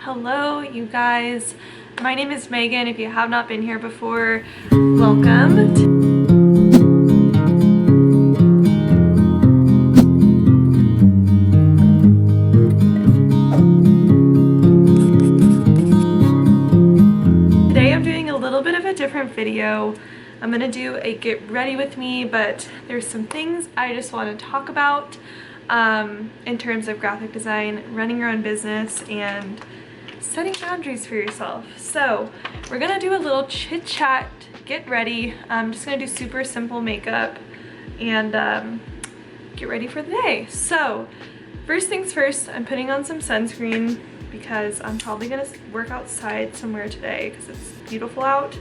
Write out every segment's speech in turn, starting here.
Hello, you guys. My name is Megan. If you have not been here before, welcome. Today I'm doing a little bit of a different video. I'm gonna do a get ready with me, but there's some things I just want to talk about in terms of graphic design, running your own business, and setting boundaries for yourself. So we're gonna do a little chit chat, get ready. I'm just gonna do super simple makeup and get ready for the day. So first things first, I'm putting on some sunscreen because I'm probably gonna work outside somewhere today because it's beautiful out.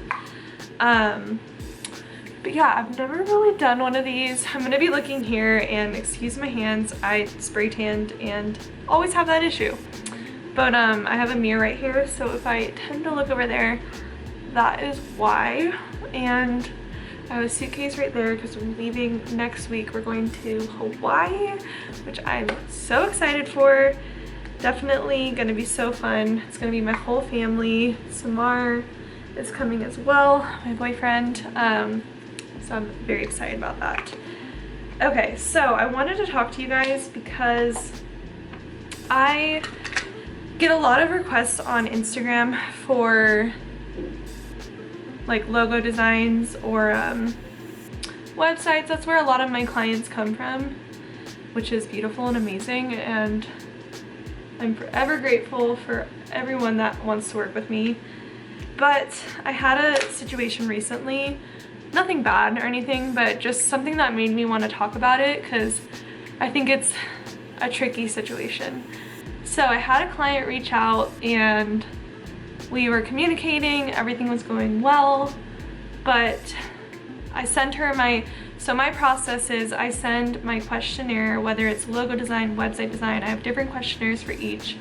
But yeah, I've never really done one of these. I'm gonna be looking here, and excuse my hands, I spray tanned and always have that issue. But I have a mirror right here, so if I tend to look over there, that is why. And I have a suitcase right there because we're leaving next week. We're going to Hawaii, which I'm so excited for. Definitely gonna be so fun. It's gonna be my whole family. Samar is coming as well, my boyfriend. So I'm very excited about that. Okay, so I wanted to talk to you guys because I get a lot of requests on Instagram for like logo designs or websites. That's where a lot of my clients come from, which is beautiful and amazing, and I'm forever grateful for everyone that wants to work with me. But I had a situation recently, nothing bad or anything, but just something that made me want to talk about it because I think it's a tricky situation. So I had a client reach out and we were communicating, everything was going well, but I sent her my process is I send my questionnaire, whether it's logo design, website design, I have different questionnaires for each,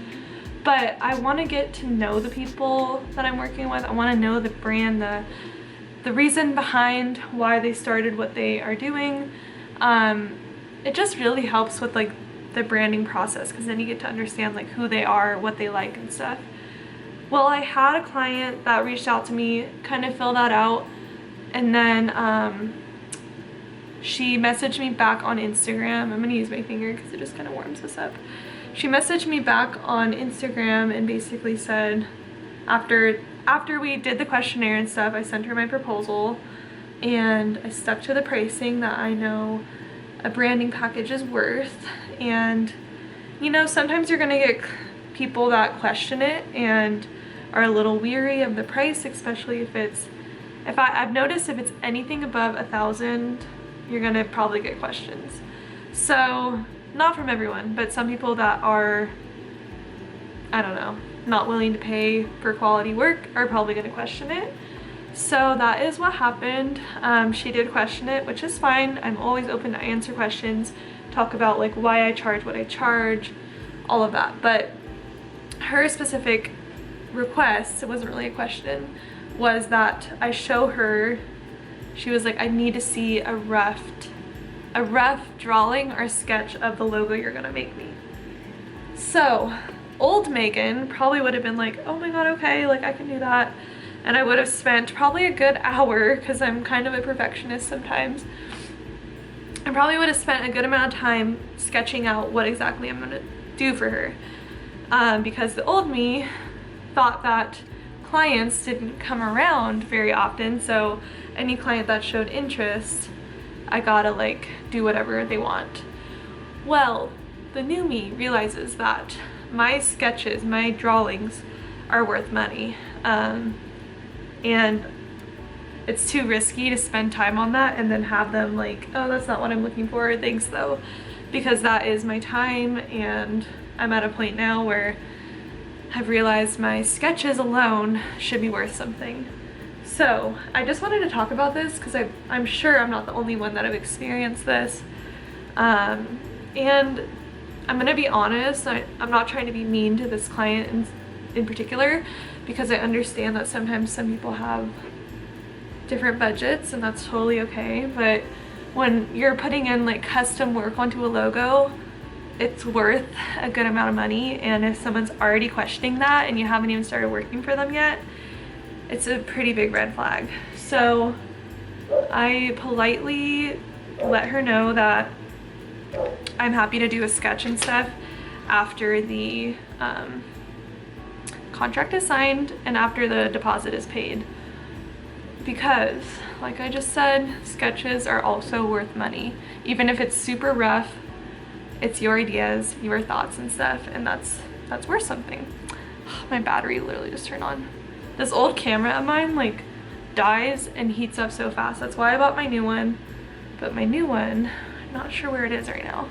but I want to get to know the people that I'm working with. I want to know the brand, the reason behind why they started what they are doing. It just really helps with like the branding process because then you get to understand like who they are, what they like and stuff. Well, I had a client that reached out to me, kind of filled that out, and then she messaged me back on Instagram. I'm gonna use my finger because it just kind of warms this up. She messaged me back on Instagram and basically said, after we did the questionnaire and stuff, I sent her my proposal and I stuck to the pricing that I know a branding package is worth. And you know, sometimes you're gonna get people that question it and are a little weary of the price, especially if I've noticed if it's anything above 1,000, you're gonna probably get questions. So not from everyone, but some people that are, I don't know, not willing to pay for quality work are probably going to question it. So that is what happened. She did question it, which is fine. I'm always open to answer questions, talk about like why I charge what I charge, all of that. But her specific request, it wasn't really a question, was that I show her, she was like, I need to see a rough drawing or sketch of the logo you're gonna make me. So old Megan probably would have been like, oh my god, okay, like I can do that. And I would have spent probably a good hour, because I'm kind of a perfectionist sometimes. I probably would have spent a good amount of time sketching out what exactly I'm gonna do for her. Because the old me thought that clients didn't come around very often, so any client that showed interest, I gotta like do whatever they want. Well, the new me realizes that my sketches, my drawings are worth money, and it's too risky to spend time on that and then have them like, oh, that's not what I'm looking for, thanks though, because that is my time. And I'm at a point now where I've realized my sketches alone should be worth something. So I just wanted to talk about this because I'm sure I'm not the only one that have experienced this, and I'm gonna be honest, I'm not trying to be mean to this client in particular, because I understand that sometimes some people have different budgets and that's totally okay. But when you're putting in like custom work onto a logo, it's worth a good amount of money, and if someone's already questioning that and you haven't even started working for them yet, it's a pretty big red flag. So I politely let her know that I'm happy to do a sketch and stuff after the contract is signed and after the deposit is paid, because like I just said, sketches are also worth money. Even if it's super rough, it's your ideas, your thoughts and stuff, and that's worth something. My battery literally just turned on. This old camera of mine like dies and heats up so fast. That's why I bought my new one. But my new one, I'm not sure where it is right now,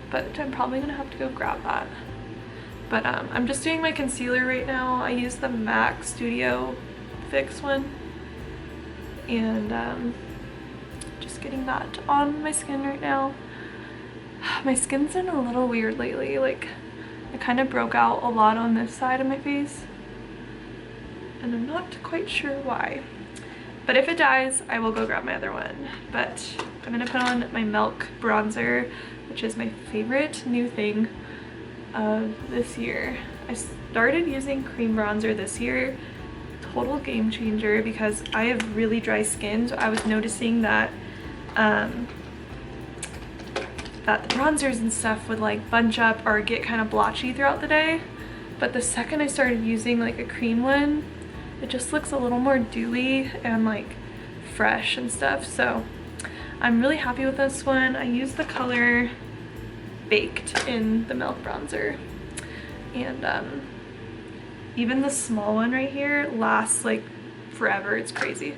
but I'm probably gonna have to go grab that. But I'm just doing my concealer right now. I use the MAC Studio Fix one, and just getting that on my skin right now. My skin's been a little weird lately. Like, it kind of broke out a lot on this side of my face, and I'm not quite sure why. But if it dies, I will go grab my other one. But I'm gonna put on my Milk bronzer, which is my favorite new thing of this year. I started using cream bronzer this year. Total game changer, because I have really dry skin, so I was noticing that that the bronzers and stuff would like bunch up or get kind of blotchy throughout the day. But the second I started using like a cream one, it just looks a little more dewy and like fresh and stuff. So I'm really happy with this one. I use the color Baked in the Milk bronzer, and even the small one right here lasts like forever. It's crazy.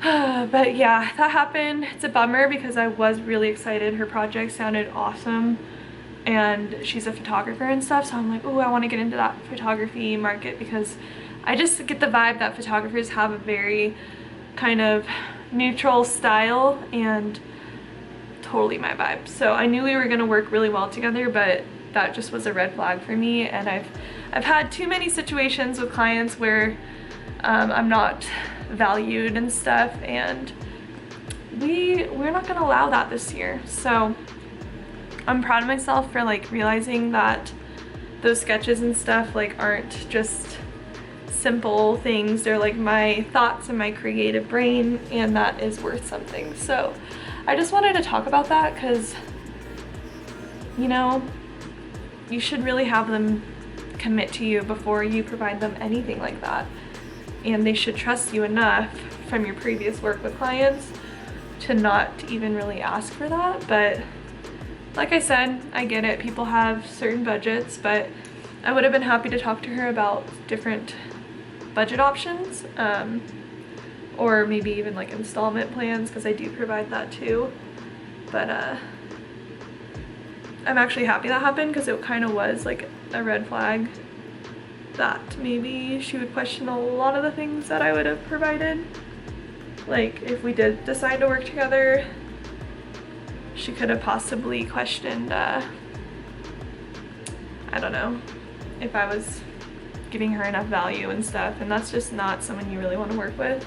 But yeah, that happened. It's a bummer because I was really excited. Her project sounded awesome, and she's a photographer and stuff, so I'm like, oh, I want to get into that photography market, because I just get the vibe that photographers have a very kind of neutral style, and totally my vibe. So I knew we were gonna work really well together, but that just was a red flag for me. And I've had too many situations with clients where I'm not valued and stuff, and we're not gonna allow that this year. So I'm proud of myself for like realizing that those sketches and stuff like aren't just simple things. They're like my thoughts and my creative brain, and that is worth something. So I just wanted to talk about that, because you know, you should really have them commit to you before you provide them anything like that, and they should trust you enough from your previous work with clients to not even really ask for that. But like I said, I get it, people have certain budgets, but I would have been happy to talk to her about different budget options, or maybe even like installment plans, because I do provide that too. But I'm actually happy that happened, because it kind of was like a red flag that maybe she would question a lot of the things that I would have provided. Like if we did decide to work together, she could have possibly questioned, I don't know, if I was giving her enough value and stuff, and that's just not someone you really want to work with.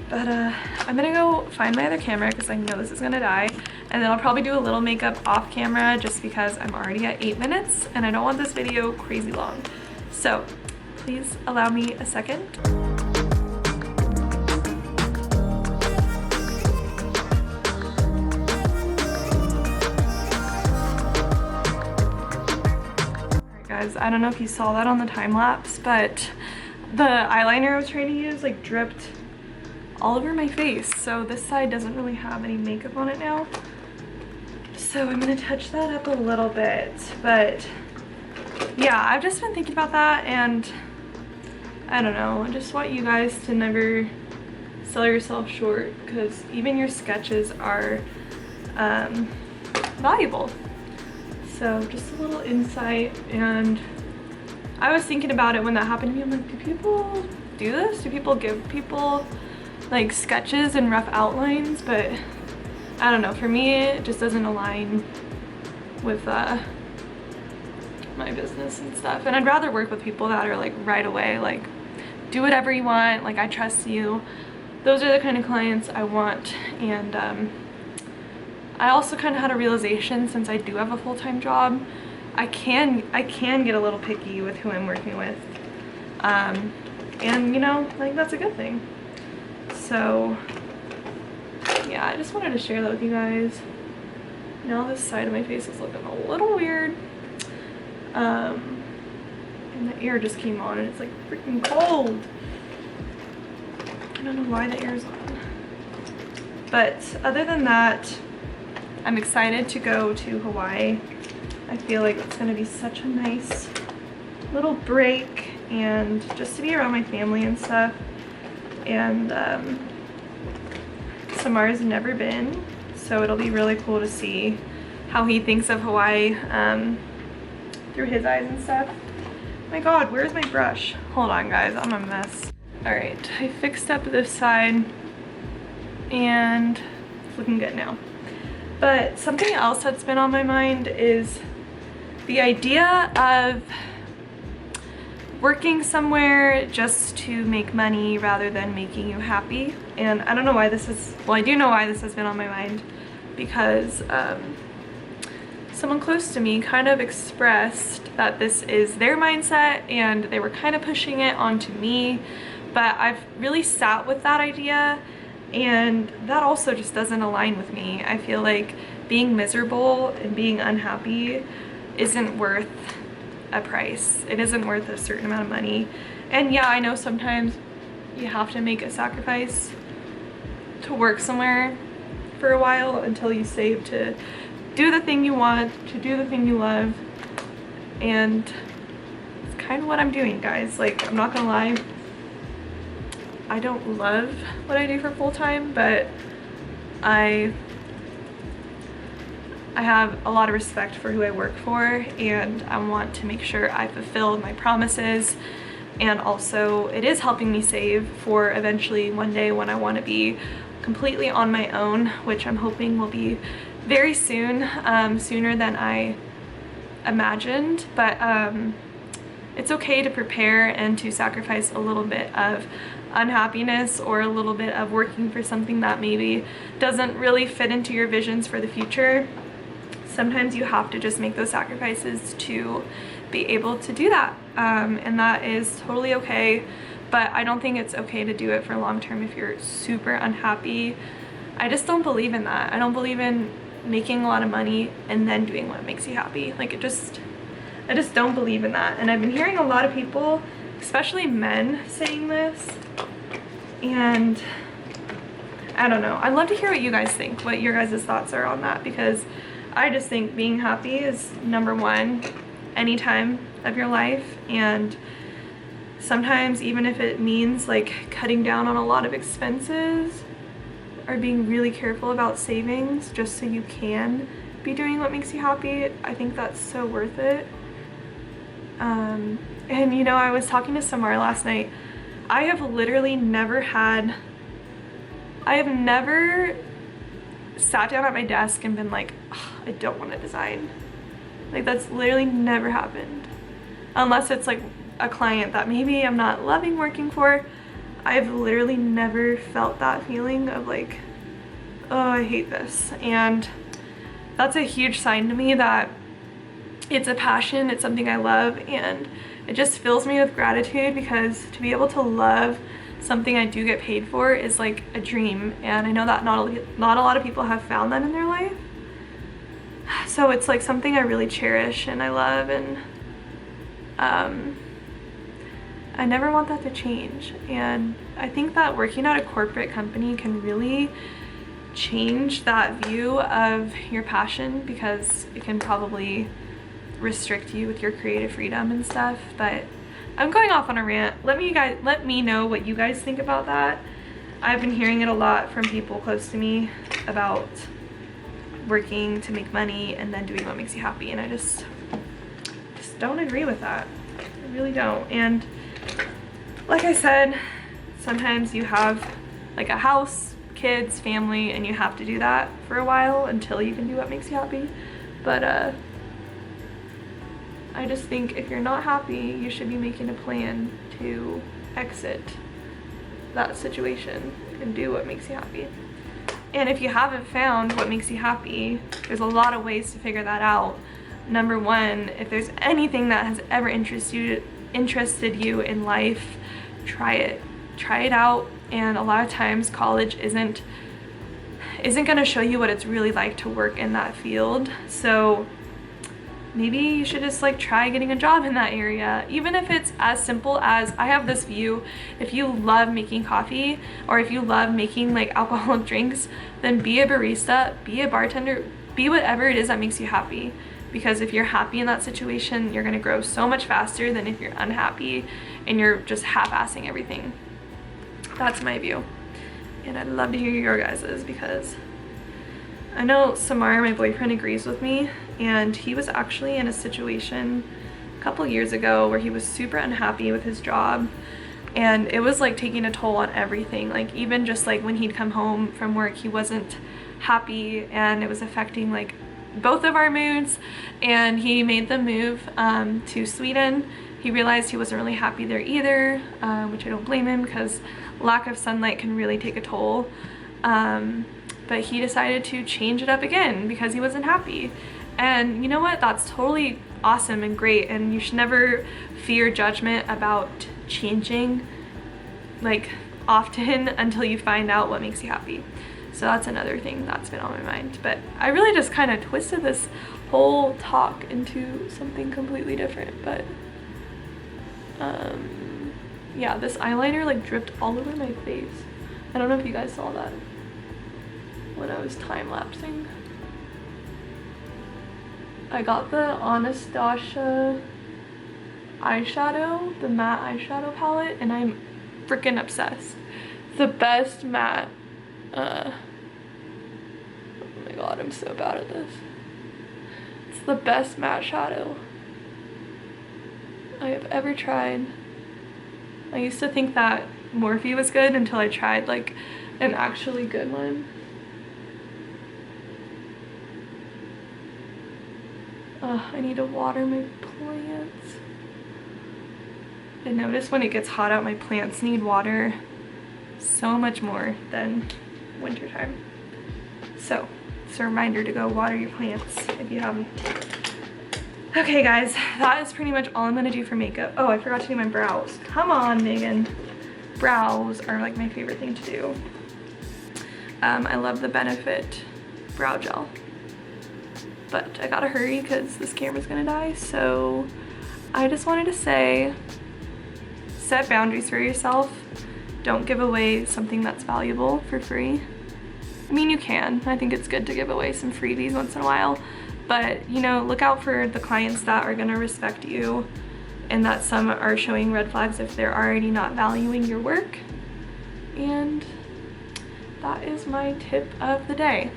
But I'm gonna go find my other camera, because I know this is gonna die, and then I'll probably do a little makeup off camera, just because I'm already at 8 minutes and I don't want this video crazy long. So please allow me a second. Alright guys, I don't know if you saw that on the time lapse, but the eyeliner I was trying to use like dripped all over my face, so this side doesn't really have any makeup on it now. So I'm gonna touch that up a little bit. But yeah, I've just been thinking about that, and I don't know, I just want you guys to never sell yourself short, because even your sketches are valuable. So just a little insight. And I was thinking about it when that happened to me. I'm like, do people do this? Do people give people like sketches and rough outlines? But I don't know, for me it just doesn't align with my business and stuff. And I'd rather work with people that are like right away, like do whatever you want, like I trust you. Those are the kind of clients I want. And I also kind of had a realization, since I do have a full-time job, I can get a little picky with who I'm working with. And you know, like, that's a good thing. So yeah, I just wanted to share that with you guys. Now this side of my face is looking a little weird. And the air just came on and it's like freaking cold. I don't know why the air's on. But other than that, I'm excited to go to Hawaii. I feel like it's gonna be such a nice little break and just to be around my family and stuff. And Samar's never been, so it'll be really cool to see how he thinks of Hawaii through his eyes and stuff. Oh my god, where's my brush? Hold on guys, I'm a mess. Alright, I fixed up this side and it's looking good now. But something else that's been on my mind is the idea of working somewhere just to make money rather than making you happy. And I don't know why this is, well, I do know why this has been on my mind, because someone close to me kind of expressed that this is their mindset and they were kind of pushing it onto me, but I've really sat with that idea and that also just doesn't align with me. I feel like being miserable and being unhappy isn't worth a price. It isn't worth a certain amount of money. And yeah, I know sometimes you have to make a sacrifice to work somewhere for a while until you save to do the thing you want, to do the thing you love. And it's kind of what I'm doing, guys. Like, I'm not gonna lie, I don't love what I do for full-time, but I have a lot of respect for who I work for, and I want to make sure I fulfill my promises. And also it is helping me save for eventually one day when I want to be completely on my own, which I'm hoping will be very soon, sooner than I imagined. But it's okay to prepare and to sacrifice a little bit of unhappiness or a little bit of working for something that maybe doesn't really fit into your visions for the future. Sometimes you have to just make those sacrifices to be able to do that, and that is totally okay. But I don't think it's okay to do it for long term if you're super unhappy. I just don't believe in that. I don't believe in making a lot of money and then doing what makes you happy. Like, I just don't believe in that. And I've been hearing a lot of people, especially men, saying this, and I don't know. I'd love to hear what you guys think, what your guys' thoughts are on that, because I just think being happy is number one any time of your life. And sometimes even if it means like cutting down on a lot of expenses or being really careful about savings just so you can be doing what makes you happy, I think that's so worth it. And you know, I was talking to Samar last night. I have never sat down at my desk and been like, oh, I don't want to design. Like, that's literally never happened. Unless it's like a client that maybe I'm not loving working for. I've literally never felt that feeling of like, oh, I hate this. And that's a huge sign to me that it's a passion, it's something I love, and it just fills me with gratitude, because to be able to love something I do get paid for is like a dream. And I know that not a lot of people have found that in their life. So it's like something I really cherish and I love, and I never want that to change. And I think that working at a corporate company can really change that view of your passion, because it can probably restrict you with your creative freedom and stuff. But I'm going off on a rant. Let me know what you guys think about that. I've been hearing it a lot from people close to me about working to make money and then doing what makes you happy, and I just don't agree with that. I really don't. And like I said, sometimes you have like a house, kids, family, and you have to do that for a while until you can do what makes you happy. But I just think if you're not happy, you should be making a plan to exit that situation and do what makes you happy. And if you haven't found what makes you happy, there's a lot of ways to figure that out. Number one, if there's anything that has ever interested you in life, try it. Try it out. And a lot of times college isn't gonna show you what it's really like to work in that field. So maybe you should just like try getting a job in that area, even if it's as simple as, I have this view, if you love making coffee or if you love making like alcoholic drinks, then be a barista, be a bartender, be whatever it is that makes you happy. Because if you're happy in that situation, you're gonna grow so much faster than if you're unhappy and you're just half-assing everything. That's my view. And I'd love to hear your guys's, because I know Samar, my boyfriend, agrees with me, and he was actually in a situation a couple years ago where he was super unhappy with his job, and it was like taking a toll on everything. Like even just like when he'd come home from work, he wasn't happy, and it was affecting like both of our moods. And he made the move to Sweden. He realized he wasn't really happy there either, which I don't blame him, because lack of sunlight can really take a toll. But he decided to change it up again because he wasn't happy. And you know what? That's totally awesome and great, and you should never fear judgment about changing like often until you find out what makes you happy. So that's another thing that's been on my mind. But I really just kind of twisted this whole talk into something completely different. But yeah, this eyeliner like dripped all over my face. I don't know if you guys saw that when I was time-lapsing. I got the Anastasia eyeshadow, the matte eyeshadow palette, and I'm freaking obsessed. The best matte, oh my god, I'm so bad at this. It's the best matte shadow I have ever tried. I used to think that Morphe was good until I tried like an actually good one. I need to water my plants. I notice when it gets hot out, my plants need water so much more than wintertime. So it's a reminder to go water your plants if you haven't. Okay guys, that is pretty much all I'm gonna do for makeup. Oh, I forgot to do my brows. Come on, Megan. Brows are like my favorite thing to do. I love the Benefit brow gel. But I gotta hurry because this camera's gonna die. So I just wanted to say, set boundaries for yourself. Don't give away something that's valuable for free. I mean, you can. I think it's good to give away some freebies once in a while. But, you know, look out for the clients that are gonna respect you, and that some are showing red flags if they're already not valuing your work. And that is my tip of the day.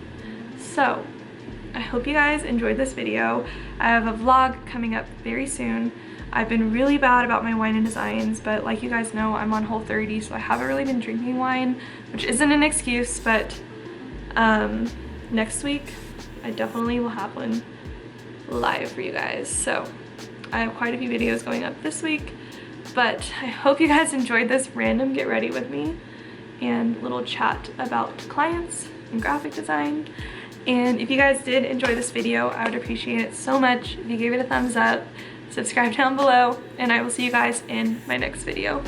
So I hope you guys enjoyed this video. I have a vlog coming up very soon. I've been really bad about my wine and designs, but like you guys know, I'm on Whole30, so I haven't really been drinking wine, which isn't an excuse, but next week I definitely will have one live for you guys. So I have quite a few videos going up this week, but I hope you guys enjoyed this random get ready with me and little chat about clients and graphic design. And if you guys did enjoy this video, I would appreciate it so much if you gave it a thumbs up, subscribe down below, and I will see you guys in my next video.